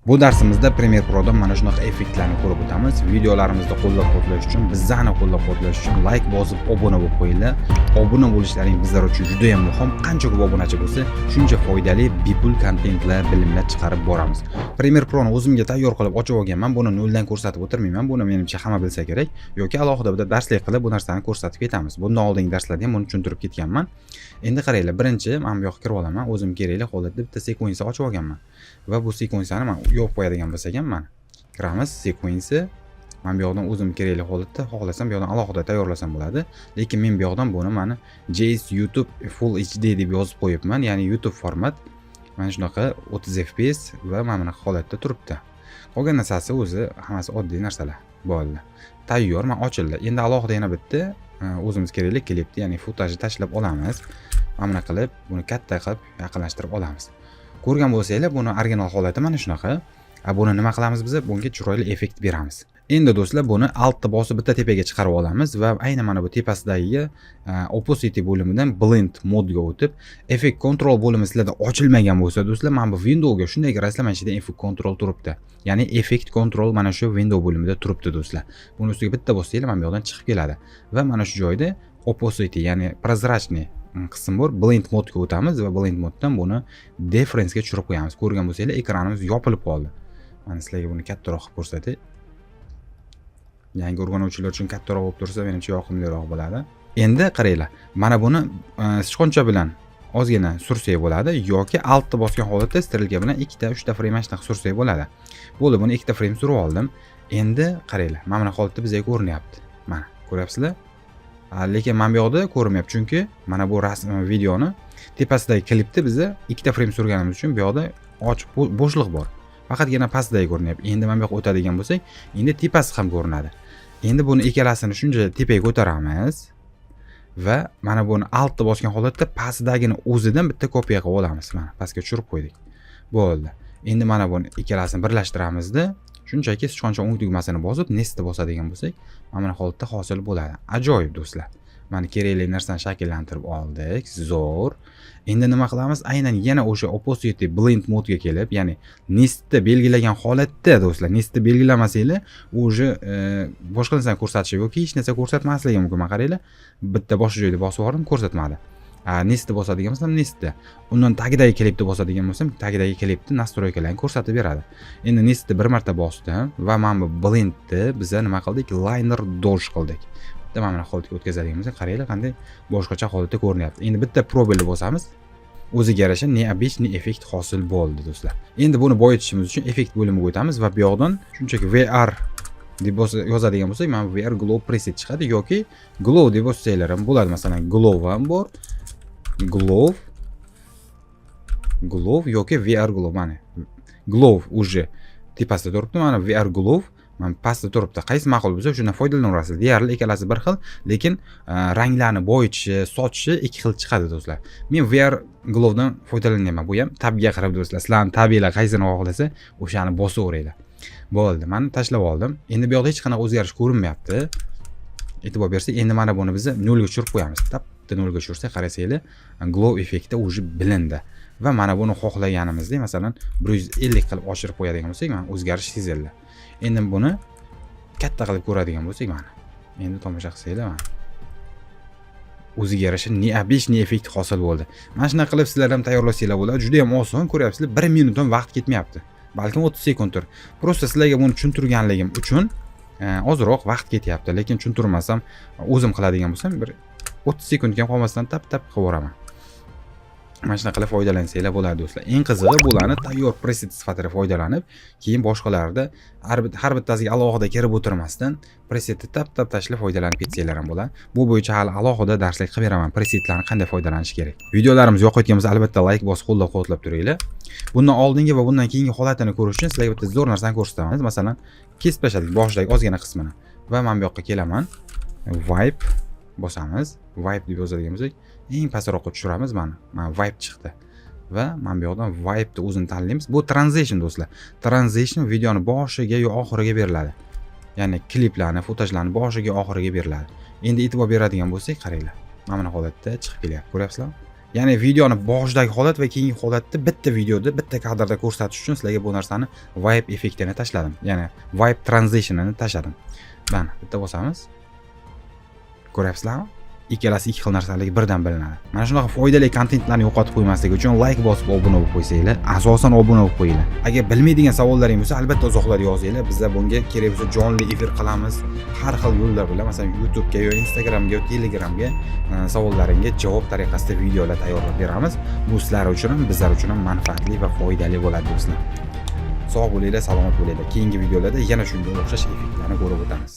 Bu darsimizda Premiere Pro'da mana shunaqa effektlarni ko'rib o'tamiz. Videolarimizni qo'llab-quvvatlash uchun, bizlarni qo'llab-quvvatlash uchun like bosib, obuna bo'lib qo'yinglar. Obuna bo'lishlaring bizlar uchun juda ham muhim. Qancha ko'p obunachi bo'lsa, shuncha foydali bepul kontentlar, bilimlar chiqarib boramiz. Premiere Pro'ni o'zimga tayyor qilib ochib olganman. Buni noldan ko'rsatib o'tirmayman. Buni menimcha hamma bilsa kerak. Yoki alohida bir darslik qilib bu narsani ko'rsatib ketamiz. Bundan oldingi darslarda ham buni tushuntirib ketganman. Endi qaranglar, birinchi men bu yoqqa kirib olaman. O'zim kerakli holatda bitta sekvensiya ochib olganman. Va bu sekvensiyani men yopib qo'yadigan bo'lsak ham mana kiramiz sekvensiya. Men bu yoqdan o'zim kerakli holatda xohlasam bu yoqdan alohida tayyorlasam bo'ladi. Lekin men bu yoqdan buni mana JS YouTube Full HD deb yozib qo'yibman, ya'ni YouTube format. Mana shunaqa 30 fps va mana bunaqa holatda turibdi. Qolgan narsasi o'zi hammasi oddiy narsalar. Bo'ldi. Tayyor, men ochildi. Endi alohida yana bitta o'zimiz kerakli klipni, ya'ni footajni tashlab olamiz. Mana bunaqa qilib, buni katta qilib yaqinlashtirib olamiz. Ko'rgan bo'lsanglar, buni original holati mana shunaqa. Buni nima qilamiz biz? Bunga chiroyli effekt beramiz. Endi do'stlar, buni altni bosib bitta tepaga chiqarib olamiz va aynan mana bu tepasidagi opacity bo'limidan blend modga o'tib, effect control bo'limi sizlarda ochilmagan bo'lsa, do'stlar, mana bu Windowsga shunday kirasizlar, mana shunda effect control turibdi. Ya'ni effect control mana shu Windows bo'limida turibdi, do'stlar. Buni ustiga bitta bossanglar, mana bu yoqdan chiqib keladi va mana shu joyda opacity, ya'ni прозрачный qism bor, blend modga o'tamiz va blend moddan buni difference ga tushirib qo'yamiz. Ko'rgan bo'lsanglar, ekranimiz yopilib qoldi. Mana sizlarga buni kattaroq qilib ko'rsatay. Yangi o'rganuvchilar uchun kattaroq bo'lib tursa, menimcha yoqimliroq bo'ladi. Endi qaranglar, mana buni sichqoncha bilan ozgina sursak bo'ladi yoki altni bosgan holatda strelka bilan 2 ta 3 ta frame ashtaqa sursak bo'ladi. Bo'ldi, buni 2 ta frame surib oldim. Endi qaranglar, mana bu holatda bizga ko'rinyapti. Mana, ko'ryapsizlar? Lekin men bu yoqda ko'rmayapti, chunki mana bu rasm videoni tepasidagi klipni biz 2 ta frame surganimiz uchun bu yoqda ochiq bo'shliq bor. Faqatgina pastdagi ko'rinyapti. Endi men bu yoqqa o'tadigan bo'lsak, endi tepasi ham ko'rinadi. Endi buni ikkalasini shuncha tepaga ko'taramiz va mana buni altni bosgan holatda pastdagini o'zidan bitta kopiya qilib olamiz. Mana pastga tushirib qo'ydik. Bo'ldi. Endi mana buni ikkalasini birlashtiramizda, shunchaki sichqoncha o'ng tugmasini bosib, nestni bosadigan bo'lsak, mana bu holatda hosil bo'ladi. Ajoyib do'stlar. Mana kerakli narsani shakllantirib oldik. Zo'r. Endi nima qilamiz? Aynan yana o'sha opacity blend modga kelib, ya'ni nestni belgilagan holatda do'stlar, nestni belgilamasanglar, o'sha boshqa narsani ko'rsatishi yoki hech narsa ko'rsatmasligi mumkin. Mana qaranglar, bitta boshqa joyda bosib yubordim, ko'rsatmadi. Nestni bosadigan bo'lsam, nestni. Undan tagidagi klipni bosadigan bo'lsam, tagidagi klipni nastroykalarni ko'rsatib beradi. Endi nestni bir marta bosdim va mana bu blendni biz nima qildik? Liner dodge qildik. Mana buni holatga o'tkazadigan bo'lsak, qaranglar qanday boshqacha holatda ko'rinyapti. Endi bitta probelni bosamiz. O'ziga yarasha ne abish ne effekt hosil bo'ldi do'stlar. Endi buni boyitishimiz uchun effekt bo'limiga o'tamiz va bu yoqdan shunchaki VR deb yozadigan bo'lsak, mana VR glow preset chiqadi yoki glow deb yozsanglar ham bo'ladi. Masalan, glow ham bor. Glow yoki VR glow. Mana glow уже tepasida turibdi, mana VR glow mana pastda turibdi. Qaysi ma'qul bo'lsa, shundan foydalanaverasiz. Deyarli ikkalasi bir xil, lekin ranglarni boyitishi, sochishi ikki xil chiqadi do'stlar. Men VR glowdan foydalanyapman. Bu ham tabga qarab do'stlar. Sizlarning tabinglar qaysini xohlasa, o'shani bosaveringlar. Bo'ldi, men tashlab oldim. Endi bu yoqda hech qanaqa o'zgarish ko'rinmayapti. E'tibor bersak, endi mana buni biz 0 ga tushirib qo'yamiz. Tapda 0 ga tushirsak, qarasanglar, glow effekti уже bilindi. Va mana buni xohlaganimizdek, masalan, 150 qilib oshirib qo'yadigan bo'lsak, mana o'zgarish sezildi. Endi buni katta qilib ko'radigan bo'lsak, mana. Endi tomosha qilsanglar, mana. O'ziga yarasha ne abish ne effekt hosil bo'ldi. Mana shunday qilib sizlar ham tayyorlasanglar bo'ladi. Juda ham oson, ko'ryapsizlar, 1 minutdan vaqt ketmayapti. Balkim 30 sekunddir. Prosta sizlarga buni tushuntirganligim uchun ozroq vaqt ketyapti, lekin tushuntirmasam, o'zim qiladigan bo'lsam, bir 30 sekundga qolmasdan tap-tap qilib boraman. Mana shunday qilib foydalansanglar bo'ladi do'stlar. Eng qizig'i bularni tayyor preset sifatida foydalanib, keyin boshqalarda har bittasiga alohida kirib o'tirmasdan presetni tap-tap tashlab foydalanib ketsanglar ham bo'ladi. Bu bo'yicha hali alohida darslik qilib beraman, presetlarni qanday foydalanish kerak. Videolarimiz yoqayotgan bo'lsa, albatta like bosib qo'llab-quvvatlab turinglar. Bundan oldingi va bundan keyingi holatini ko'rish uchun sizlarga bitta zo'r narsani ko'rsataman. Masalan, kesib tashladik boshidagi ozgina qismini. Va men bu yoqqa kelaman. Vibe bosamiz. Vibe deb yozadigan bo'lsak, eng pastroqqa tushiramiz. Mana vibe chiqdi. Va men bu yoqdan vibe ni o'zini tanlaymiz. Bu transition do'stlar. Transition videoni boshiga yo oxiriga beriladi. Ya'ni kliplarni, footajlarni boshiga oxiriga beriladi. Endi e'tibor beradigan bo'lsak, qaranglar. Mana bu holatda chiqib kelyapti. Ko'ryapsizlarmi? Ya'ni videoni boshidagi holat va keyingi holatni bitta videoda, bitta kadrda ko'rsatish uchun sizlarga bu narsani vibe effektini tashladim. Ya'ni vibe transitionini tashladim. Mana bitta bosamiz. Ko'ryapsizlarmi? Ikkalasi ikki xil narsalarga birdan bilinadi. Mana shunaqa foydali kontentlarni yo'qotib qo'ymaslik uchun like bosib obuna bo'lib qo'ysanglar, asosan obuna bo'lib qo'yinglar. Agar bilmaydigan savollaring bo'lsa, albatta uzoqlar yozinglar. Bizlar bunga kerak bo'lsa jonli efir qilamiz. Har xil yo'llar bilan, masalan, YouTube'ga yo Instagramga yo Telegramga savollaringga javob tariqasida videolar tayyorlab beramiz. Bu sizlar uchun ham, bizlar uchun ham manfaatli va foydali bo'ladi do'stlar. Sog' bo'linglar, salomat bo'linglar. Keyingi videolarda yana shunga o'xshash effektlarni ko'rib o'tamiz.